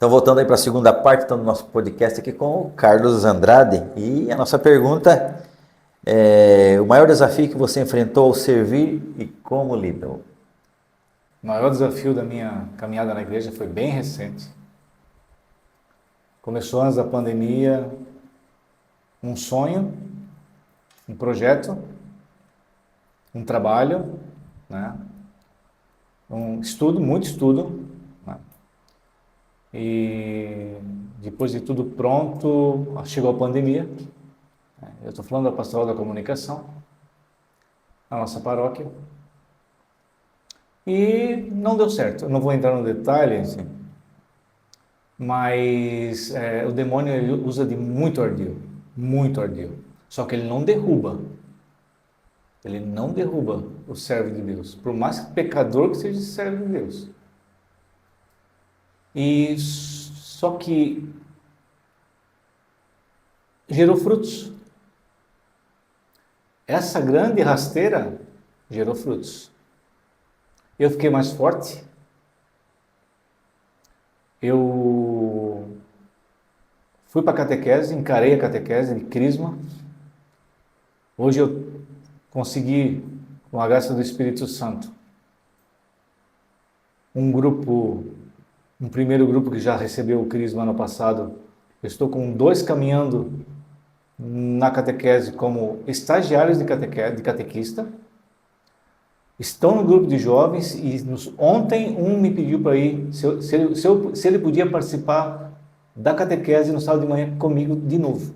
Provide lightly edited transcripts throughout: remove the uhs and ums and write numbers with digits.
Então, voltando aí para a segunda parte então, do nosso podcast aqui com o Carlos Andrade. E a nossa pergunta é: o maior desafio que você enfrentou ao servir e como lidou? O maior desafio da minha caminhada na igreja foi bem recente. Começou antes da pandemia, um sonho, um projeto, um trabalho, né? Um estudo, muito estudo, né? E depois de tudo pronto, chegou a pandemia. Eu estou falando da Pastoral da Comunicação, a nossa paróquia, e não deu certo. Eu não vou entrar no detalhe, assim, mas o demônio ele usa de muito ardil, muito ardil. Só que ele não derruba. Ele não derruba o servo de Deus, por mais pecador que seja servo de Deus. E só que gerou frutos. Essa grande rasteira gerou frutos. Eu fiquei mais forte. Eu fui para a catequese, encarei a catequese de crisma. Hoje eu consegui, com a graça do Espírito Santo, um primeiro grupo que já recebeu o crisma ano passado. Eu estou com 2 caminhando na catequese como estagiários de catequista. Estão no grupo de jovens e ontem um me pediu para ir, se ele podia participar da catequese no sábado de manhã comigo de novo.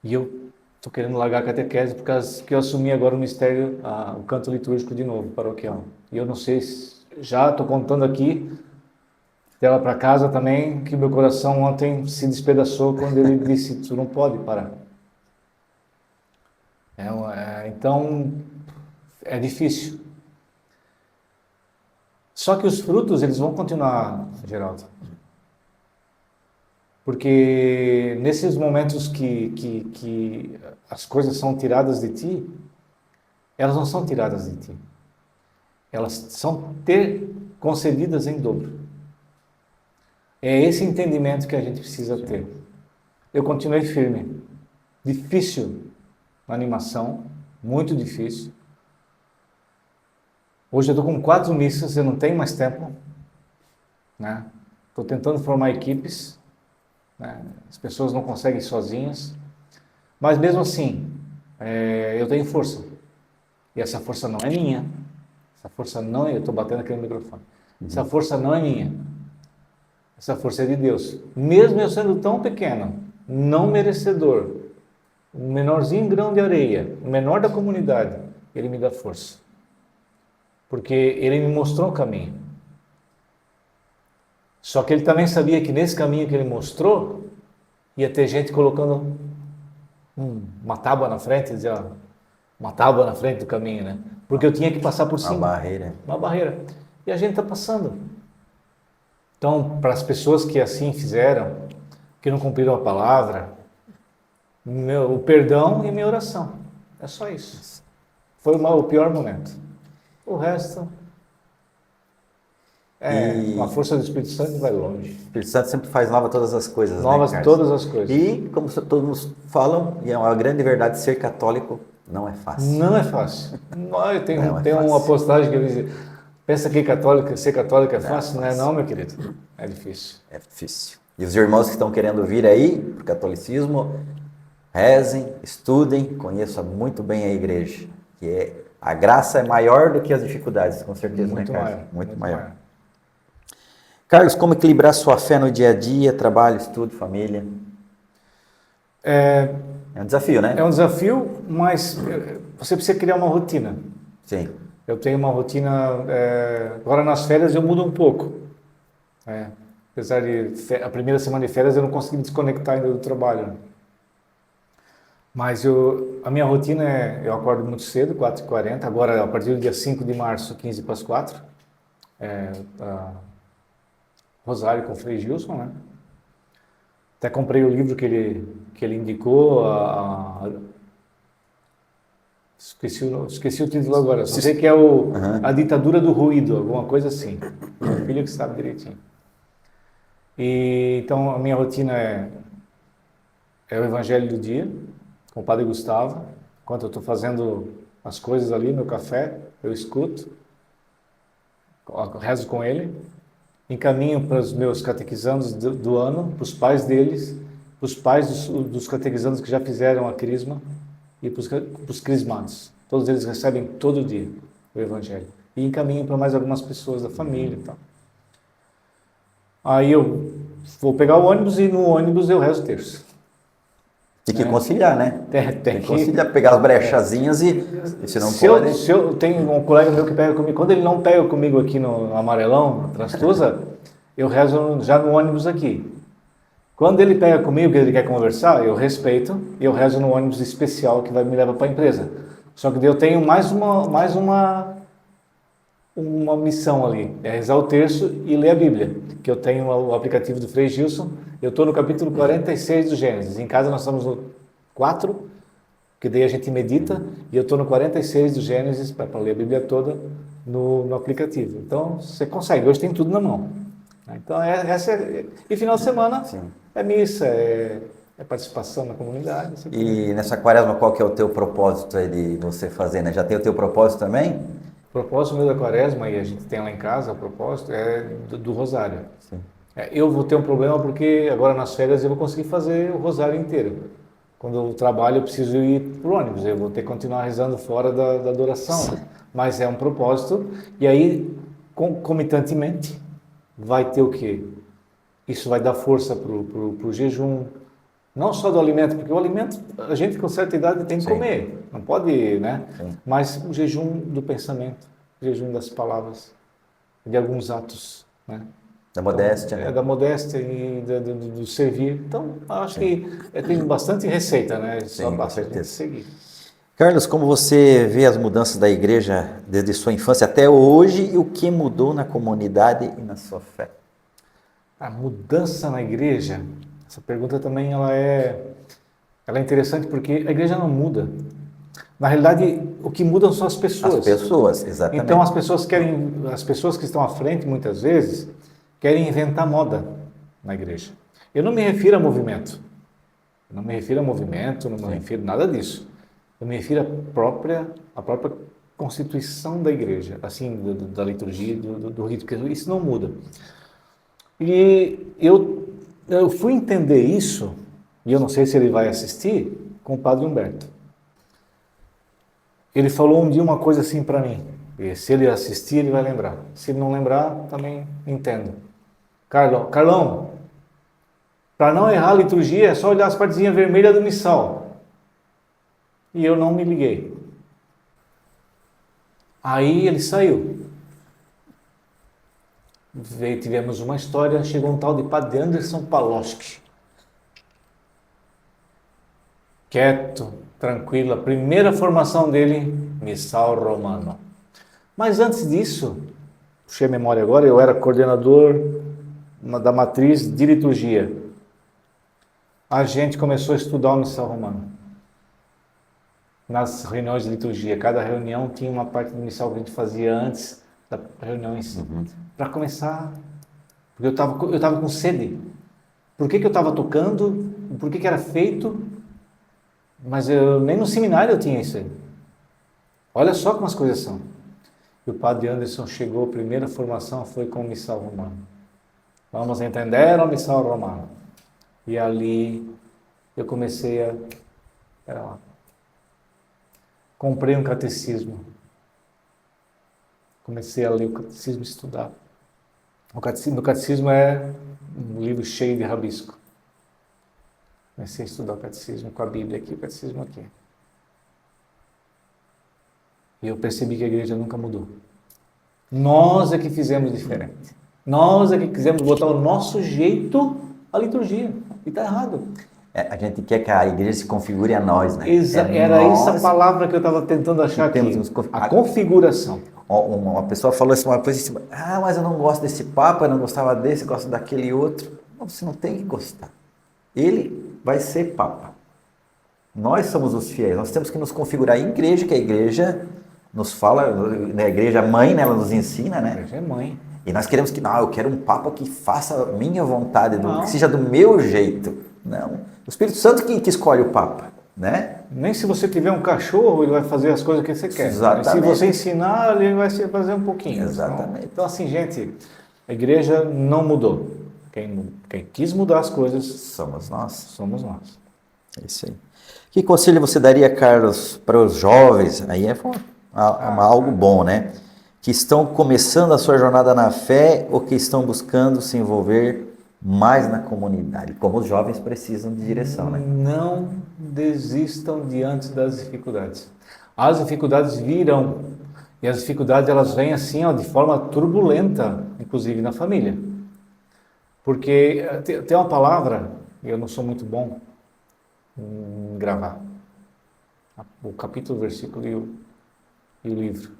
E eu estou querendo largar a catequese por causa que eu assumi agora o mistério, o canto litúrgico de novo, paroquial. E eu não sei, já estou contando aqui, dela para casa também, que meu coração ontem se despedaçou quando ele disse, tu não pode parar. Então, é difícil. Só que os frutos, eles vão continuar, Geraldo. Porque nesses momentos que as coisas são tiradas de ti, elas não são tiradas de ti. Elas são concedidas em dobro. É esse entendimento que a gente precisa ter. Eu continuei firme. Difícil na animação, muito difícil. Hoje eu estou com 4 missas, eu não tenho mais tempo, né? Estou tentando formar equipes, né? As pessoas não conseguem sozinhas, mas mesmo assim, eu tenho força. E essa força não é minha. Essa força não é... Eu estou batendo aqui no microfone. Essa força não é minha. Essa força é de Deus. Mesmo eu sendo tão pequeno, não merecedor, o menorzinho grão de areia, o menor da comunidade, Ele me dá força. Porque Ele me mostrou o caminho. Só que Ele também sabia que nesse caminho que Ele mostrou, ia ter gente colocando uma tábua na frente, dizia, uma tábua na frente do caminho, né? Porque eu tinha que passar por cima. Uma barreira. Uma barreira. E a gente está passando. Então, para as pessoas que assim fizeram, que não cumpriram a palavra, o perdão e minha oração. É só isso. Foi o pior momento. O resto uma força do Espírito Santo e vai longe. O Espírito Santo sempre faz nova todas as coisas, Novas né, Carlos? todas as coisas. E, como todos falam, e é uma grande verdade, ser católico não é fácil. Não é fácil. Tem fácil. uma postagem que ele diz, pensa que ser católico é fácil? Não é não, meu querido. É difícil. É difícil. E os irmãos que estão querendo vir aí para o catolicismo, rezem, estudem, conheçam muito bem a igreja. A graça é maior do que as dificuldades, com certeza, Muito né, Carlos? maior. Muito maior. Carlos, como equilibrar sua fé no dia a dia, trabalho, estudo, família? É um desafio, né? É um desafio, mas você precisa criar uma rotina. Sim. Eu tenho uma rotina, agora nas férias eu mudo um pouco. Apesar de a primeira semana de férias eu não consegui me desconectar ainda do trabalho. Mas a minha rotina eu acordo muito cedo, 4h40, agora a partir do dia 5 de março, 15 para as 4. Rosário com o Frei Gilson, né? Até comprei o livro que ele indicou, esqueci o título agora, só sei que é A Ditadura do Ruído, alguma coisa assim. Meu filho que sabe direitinho. E então a minha rotina é o Evangelho do dia, com o Padre Gustavo. Enquanto eu estou fazendo as coisas ali, meu café, eu escuto, rezo com ele, encaminho para os meus catequizandos do ano, para os pais deles, para os pais dos catequizandos que já fizeram a crisma e para os crismados. Todos eles recebem todo dia o Evangelho. E encaminho para mais algumas pessoas da família e tal. Aí eu vou pegar o ônibus e no ônibus eu rezo o terço. Tem que conciliar, né? Tem que conciliar, pegar as brechazinhas e se não pode... Se eu tenho um colega meu que pega comigo, quando ele não pega comigo aqui no Amarelão, na Transtusa, eu rezo já no ônibus aqui. Quando ele pega comigo, que ele quer conversar, eu respeito e eu rezo no ônibus especial que vai me levar para a empresa. Só que eu tenho mais uma missão ali, é rezar o terço e ler a Bíblia, que eu tenho o aplicativo do Frei Gilson, eu estou no capítulo 46 do Gênesis, em casa nós estamos no 4, que daí a gente medita, e eu estou no 46 do Gênesis, para ler a Bíblia toda no aplicativo. Então, você consegue, hoje tem tudo na mão. Então, e final de semana Sim. é missa, é participação na comunidade. Assim. E nessa quaresma, qual que é o teu propósito aí de você fazer, né? Já tem o teu propósito também? O propósito meu da quaresma, e a gente tem lá em casa, o propósito é do rosário. Sim. Eu vou ter um problema porque agora nas férias eu vou conseguir fazer o rosário inteiro. Quando eu trabalho eu preciso ir para o ônibus, eu vou ter que continuar rezando fora da adoração. Sim. Mas é um propósito, e aí, concomitantemente, vai ter o quê? Isso vai dar força para o jejum, não só do alimento, porque o alimento, a gente com certa idade tem que comer, não pode, né? Sim. Mas o jejum do pensamento, o jejum das palavras, de alguns atos, né? Da modéstia. Então, da modéstia e do servir. Então, acho que tem bastante receita, né? Só Sim, basta com certeza. seguir. Carlos, como você vê as mudanças da igreja desde sua infância até hoje e o que mudou na comunidade e na sua fé? A mudança na igreja, essa pergunta também ela é interessante porque a igreja não muda. Na realidade, o que mudam são as pessoas. As pessoas, exatamente. Então as pessoas que estão à frente muitas vezes querem inventar moda na igreja. Eu não me refiro a movimento. Eu não me refiro a movimento, não me refiro a nada disso. Eu me refiro à própria constituição da igreja, assim, da liturgia, do rito, porque isso não muda. E eu fui entender isso, e eu não sei se ele vai assistir, com o Padre Humberto. Ele falou um dia uma coisa assim para mim, e se ele assistir, ele vai lembrar. Se ele não lembrar, também entendo. Carlão, para não errar a liturgia, é só olhar as partezinhas vermelhas do missal. E eu não me liguei. Aí ele saiu. Tivemos uma história, chegou um tal de Padre Anderson Paloski. Quieto, tranquilo, a primeira formação dele, missal romano. Mas antes disso, puxei a memória agora, eu era coordenador da matriz de liturgia. A gente começou a estudar o missal romano. Nas reuniões de liturgia, cada reunião tinha uma parte do missal que a gente fazia antes da reunião em si. Para começar, porque eu estava com sede. Por que eu estava tocando? Por que era feito? Mas nem no seminário eu tinha isso aí. Olha só como as coisas são. E o Padre Anderson chegou, a primeira formação foi com o missal romano. Vamos entender o missal romano. E ali eu comecei a... Pera lá. Comprei um catecismo. Comecei a ler o catecismo e estudar. O catecismo é um livro cheio de rabisco. Comecei a estudar o catecismo com a Bíblia aqui, o catecismo aqui. E eu percebi que a igreja nunca mudou. Nós é que fizemos diferente. Nós é que quisemos botar o nosso jeito à liturgia. E está errado. A gente quer que a igreja se configure a nós, né? Era essa palavra que eu estava tentando achar aqui. A configuração. Uma pessoa falou assim, uma coisa assim, mas eu não gosto desse papa, eu não gostava desse, eu gosto daquele outro. Não, você não tem que gostar. Ele vai ser papa. Nós somos os fiéis, nós temos que nos configurar em igreja, que a igreja nos fala, né, a igreja mãe, né, ela nos ensina, né? A igreja é mãe. E nós queremos que, não, eu quero um Papa que faça a minha vontade, Não. que seja do meu jeito. Não. O Espírito Santo que escolhe o Papa, né? Nem se você tiver um cachorro, ele vai fazer as coisas que você quer. Exatamente. Se você ensinar, ele vai fazer um pouquinho. Exatamente. Então, assim, gente, a igreja não mudou. Quem quis mudar as coisas Somos nós. somos nós. É isso aí. Que conselho você daria, Carlos, para os jovens? Aí é algo bom, né? Que estão começando a sua jornada na fé ou que estão buscando se envolver mais na comunidade. Como os jovens precisam de direção, né? Não desistam diante das dificuldades. As dificuldades virão. E as dificuldades, elas vêm assim, ó, de forma turbulenta, inclusive na família. Porque tem uma palavra, eu não sou muito bom em gravar. O capítulo, o versículo e o livro.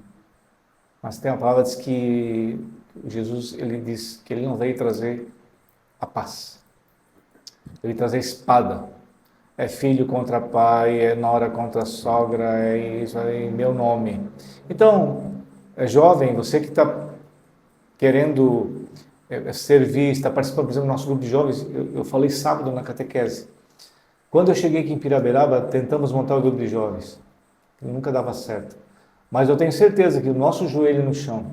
Mas tem uma palavra que diz que Jesus, ele diz que ele não veio trazer a paz. Ele veio trazer espada. É filho contra pai, é nora contra sogra, é isso aí, meu nome. Então, é jovem, você que está querendo servir, está participando, por exemplo, do nosso grupo de jovens, eu falei sábado na catequese. Quando eu cheguei aqui em Pirabiraba, tentamos montar o grupo de jovens. Nunca dava certo. Mas eu tenho certeza que o nosso joelho no chão,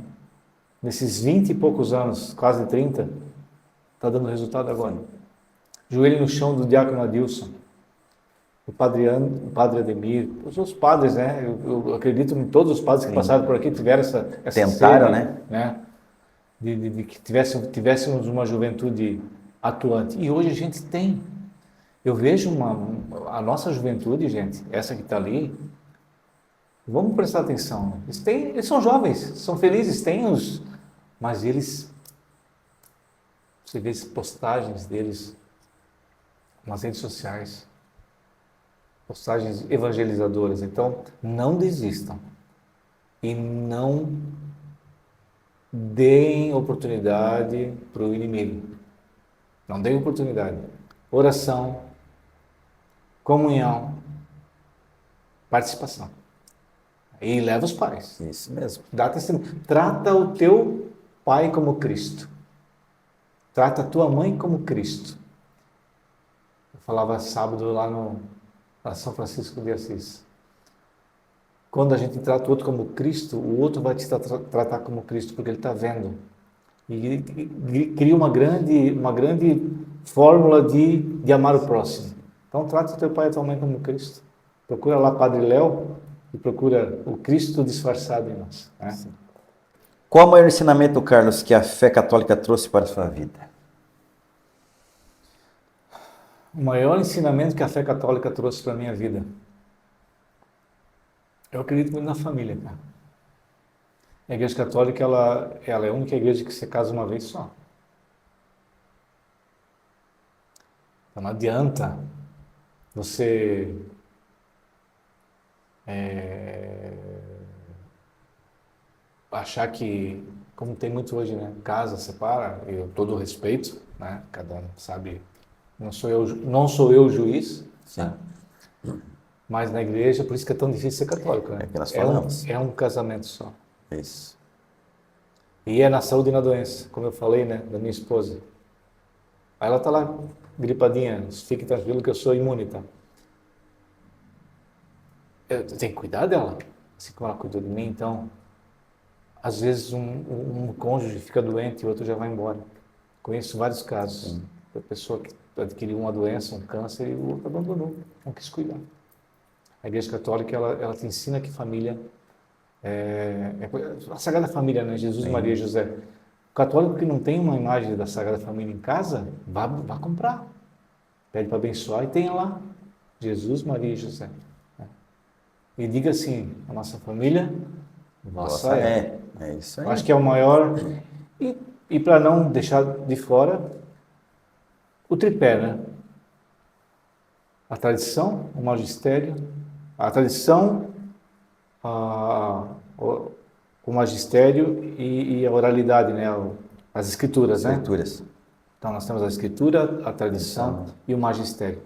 nesses 20 e poucos anos, quase 30, está dando resultado agora. Joelho no chão do diácono Adilson, o padre Ademir, os outros padres, né? Eu acredito em todos os padres que passaram por aqui tiveram essa Tentaram, sede, né? De que tivéssemos uma juventude atuante. E hoje a gente tem. Eu vejo a nossa juventude, gente, essa que está ali, vamos prestar atenção. Eles são jovens, são felizes, mas você vê as postagens deles nas redes sociais, postagens evangelizadoras. Então, não desistam e não deem oportunidade para o inimigo. Não deem oportunidade. Oração, comunhão, participação. E leva os pais. Isso mesmo. Dá testemunho. Trata o teu pai como Cristo. Trata a tua mãe como Cristo. Eu falava sábado lá no São Francisco de Assis. Quando a gente trata o outro como Cristo, o outro vai te tratar como Cristo, porque ele está vendo. E cria uma grande fórmula de amar o próximo. Então, trata o teu pai e a tua mãe como Cristo. Procura lá Padre Léo e procura o Cristo disfarçado em nós. Né? Qual é o maior ensinamento, Carlos, que a fé católica trouxe para a sua vida? O maior ensinamento que a fé católica trouxe para a minha vida. Eu acredito muito na família, cara. A Igreja Católica, ela é a única igreja que se casa uma vez só. Então não adianta você achar que, como tem muito hoje, né? Casa, separa, eu todo respeito, né? Cada um sabe, não sou eu o juiz, Sim. né? Mas na igreja, por isso que é tão difícil ser católico, né? É que nós falamos. É um casamento só. Isso. E é na saúde e na doença, como eu falei, né, da minha esposa. Aí ela tá lá, gripadinha, fique tranquilo que eu sou imune, tá? Eu tenho que cuidar dela, assim como ela cuidou de mim, então... Às vezes um cônjuge fica doente e o outro já vai embora. Conheço vários casos. Da pessoa que adquiriu uma doença, um câncer, e o outro abandonou, não quis cuidar. A Igreja Católica, ela te ensina que família a Sagrada Família, né? Jesus, Maria e José. O católico que não tem uma imagem da Sagrada Família em casa, vá comprar. Pede para abençoar e tenha lá Jesus, Maria e José. E diga assim, a nossa família, vossa é. É isso aí. Eu acho que é o maior. E para não deixar de fora, o tripé, né? A tradição, o magistério, a tradição, o magistério e a oralidade, né? As escrituras, né? Escrituras. Então nós temos a escritura, a tradição e o magistério.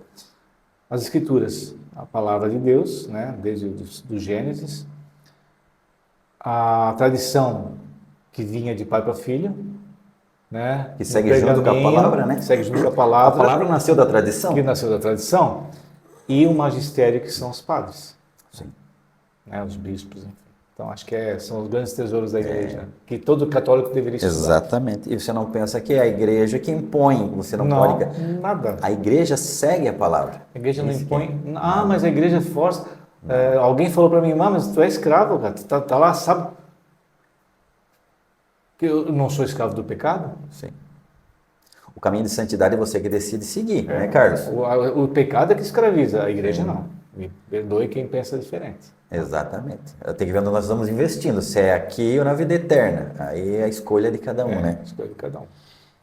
As escrituras, a palavra de Deus, né? Desde do Gênesis. A tradição que vinha de pai para filho, né? Que No segue junto com a pergaminho, palavra, né? Segue junto com a A palavra, palavra nasceu da tradição. que nasceu da tradição, e o magistério, que são os padres, Sim. né? Os bispos, enfim. Então, acho que são os grandes tesouros da igreja, que todo católico deveria estudar. Exatamente. E você não pensa que é a igreja que impõe, você não pode. Nada. A igreja segue a palavra. A igreja não Isso que impõe. Mas a igreja força. Alguém falou para mim, mas tu é escravo, cara. Tu tá lá, sabe? Que eu não sou escravo do pecado? Sim. O caminho de santidade é você que decide seguir, né, Carlos? O pecado é que escraviza, a igreja não. Me perdoe quem pensa diferente. Exatamente. Eu tenho que ver onde nós estamos investindo, se é aqui ou na vida eterna. Aí é a escolha de cada um, né? A escolha de cada um.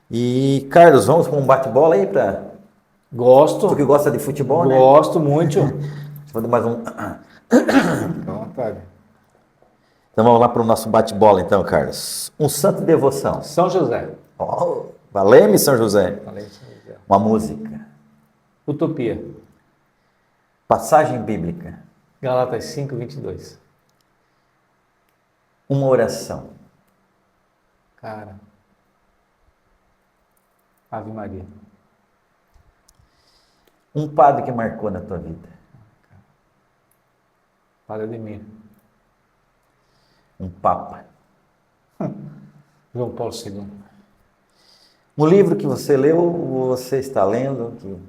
E, Carlos, vamos com um bate-bola aí para. Gosto. Tu que gosta de futebol, né? Gosto muito. Vamos mais um. Fica à vontade. Então vamos lá para o nosso bate-bola, então, Carlos. Um santo de devoção. São José. Oh, valeu-me, São José. Falei São José. Uma música. Utopia. Passagem bíblica. Galatas 5:22. Uma oração. Cara. Ave Maria. Um padre que marcou na tua vida. Padre Ademir. Um papa. João Paulo II. Um livro que você leu ou você está lendo?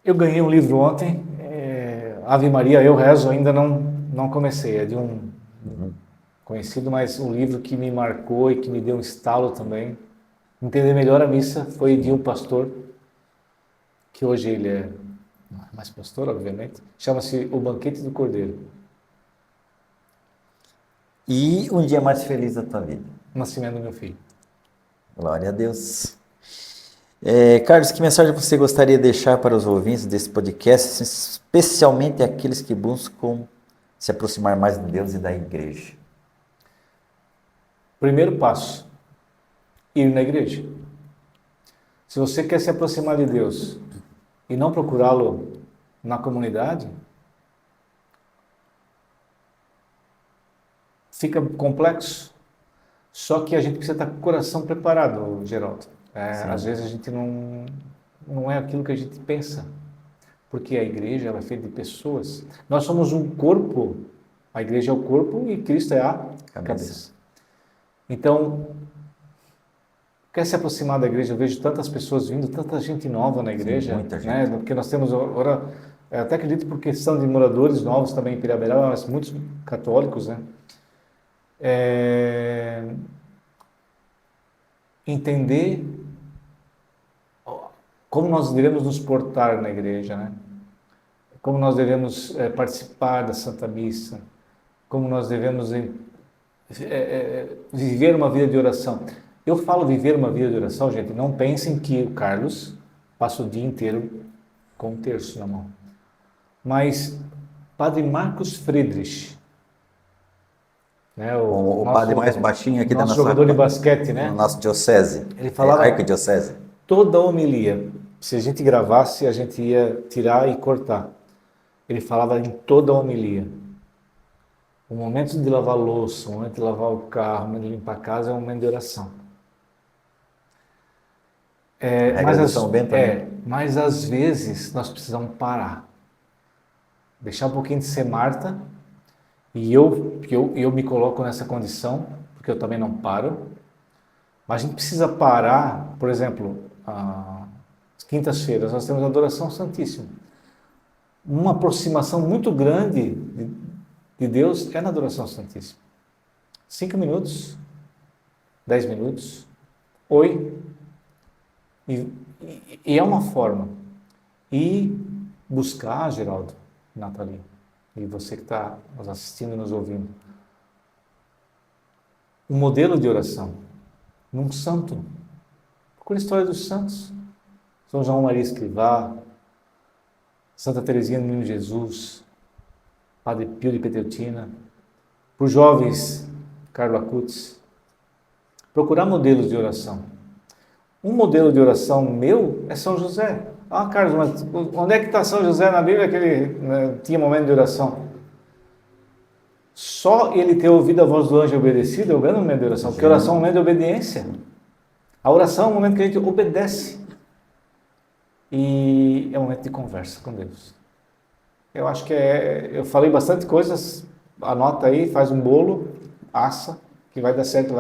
Eu ganhei um livro ontem, Ave Maria, eu rezo, ainda não comecei. É de um conhecido, mas um livro que me marcou e que me deu um estalo também. Entender melhor a missa foi de um pastor, que hoje ele é mais pastor, obviamente. Chama-se O Banquete do Cordeiro. E um dia mais feliz da tua vida. O nascimento do meu filho. Glória a Deus. Carlos, que mensagem você gostaria de deixar para os ouvintes desse podcast, especialmente aqueles que buscam se aproximar mais de Deus e da igreja? Primeiro passo, ir na igreja. Se você quer se aproximar de Deus e não procurá-lo na comunidade, fica complexo. Só que a gente precisa estar com o coração preparado, Geraldo. Às vezes a gente não é aquilo que a gente pensa, porque a igreja ela é feita de pessoas. Nós somos um corpo, a igreja é o corpo e Cristo é a cabeça. Então, quer se aproximar da igreja? Eu vejo tantas pessoas vindo, tanta gente nova na igreja. Sim, muita gente. Né? Porque nós temos agora, até acredito por questão de moradores novos também em Piraberaba, mas muitos católicos, né? Entender como nós devemos nos portar na igreja, né? Como nós devemos participar da Santa Missa, como nós devemos viver uma vida de oração. Eu falo viver uma vida de oração, gente, não pensem que o Carlos passa o dia inteiro com um terço na mão. Mas Padre Marcos Friedrich, né, O padre mais baixinho aqui da nossa jogador de basquete, né? nossa diocese. Ele falava arquidiocese. toda homilia. Se a gente gravasse, a gente ia tirar e cortar. Ele falava em toda homilia. O momento de lavar a louça, o momento de lavar o carro, o momento de limpar a casa é um momento de oração. Mas às vezes nós precisamos parar. Deixar um pouquinho de ser Marta. E eu me coloco nessa condição, porque eu também não paro. Mas a gente precisa parar, por exemplo, às quintas-feiras nós temos a adoração santíssima. Uma aproximação muito grande de Deus é na adoração santíssima. 5 minutos, 10 minutos, oi. E é uma forma. E buscar, Geraldo, Nathalie, e você que está nos assistindo e nos ouvindo, um modelo de oração num santo. Procure a história dos santos. São João Maria Escrivá, Santa Teresinha do Menino Jesus, Padre Pio de Pietrelcina. Para os jovens, Carlo Acutis. Procurar modelos de oração. Um modelo de oração meu é São José. Carlos, mas onde é que está São José na Bíblia que ele tinha momento de oração? só ele ter ouvido a voz do anjo e obedecido é o grande momento de oração, porque a oração é um momento de obediência. A oração é um momento que a gente obedece. E é um momento de conversa com Deus. Eu acho que eu falei bastante coisas, anota aí, faz um bolo, assa, que vai dar certo.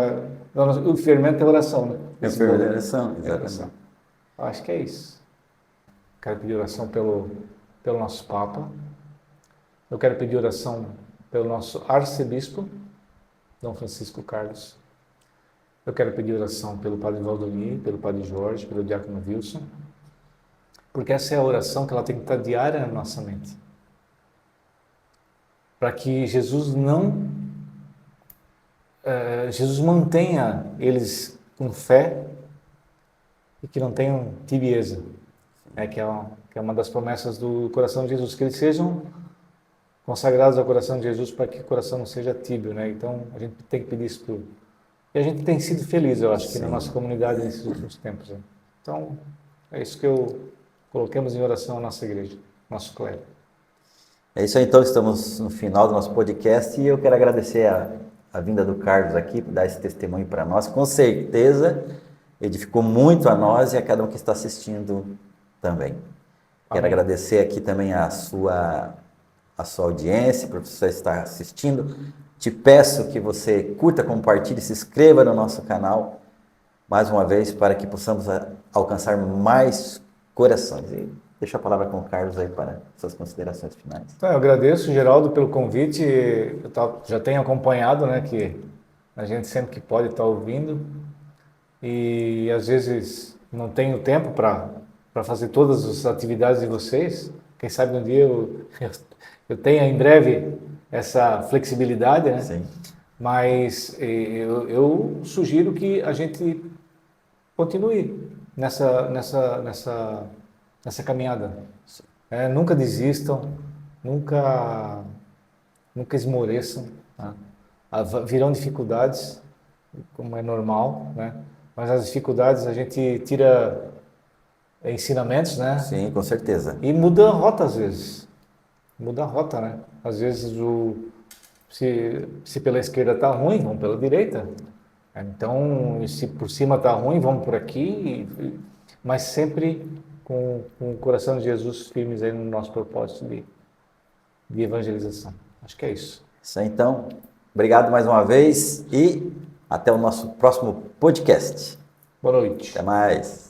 O fermento é oração, né? O fermento é oração, exatamente. Oração. Eu acho que é isso. Quero pedir oração pelo nosso Papa. Eu quero pedir oração pelo nosso arcebispo, Dom Francisco Carlos. Eu quero pedir oração pelo Padre Valdomir, pelo Padre Jorge, pelo Diácono Wilson, porque essa é a oração que ela tem que estar diária na nossa mente. Para que Jesus Jesus mantenha eles com fé e que não tenham tibieza, que é uma das promessas do coração de Jesus, que eles sejam consagrados ao coração de Jesus para que o coração não seja tíbio, né? Então a gente tem que pedir isso tudo. E a gente tem sido feliz, eu acho, que na nossa comunidade nesses últimos tempos. Né? Então é isso que coloquemos em oração a nossa igreja, nosso clero. É isso aí, então, estamos no final do nosso podcast e eu quero agradecer a vinda do Carlos aqui, por dar esse testemunho para nós. Com certeza edificou muito a nós e a cada um que está assistindo também. Amém. Quero agradecer aqui também a sua audiência, por você estar assistindo. Te peço que você curta, compartilhe, se inscreva no nosso canal, mais uma vez, para que possamos alcançar mais corações. E deixo a palavra com o Carlos aí para suas considerações finais. Então, eu agradeço, Geraldo, pelo convite. Eu já tenho acompanhado, né, que a gente sempre que pode está ouvindo e às vezes não tenho tempo para fazer todas as atividades de vocês. Quem sabe um dia eu tenha em breve essa flexibilidade, né? Sim. Mas eu sugiro que a gente continue nessa caminhada. Nunca desistam, nunca esmoreçam. Tá? Virão dificuldades, como é normal, né? Mas as dificuldades a gente tira ensinamentos, né? Sim, com certeza. E muda a rota às vezes. Muda a rota, né? Às vezes se pela esquerda está ruim, vamos pela direita. Então, se por cima está ruim, vamos por aqui. Mas sempre com o coração de Jesus firmes aí no nosso propósito de evangelização. Acho que é isso. Isso aí, então. Obrigado mais uma vez e até o nosso próximo podcast. Boa noite. Até mais.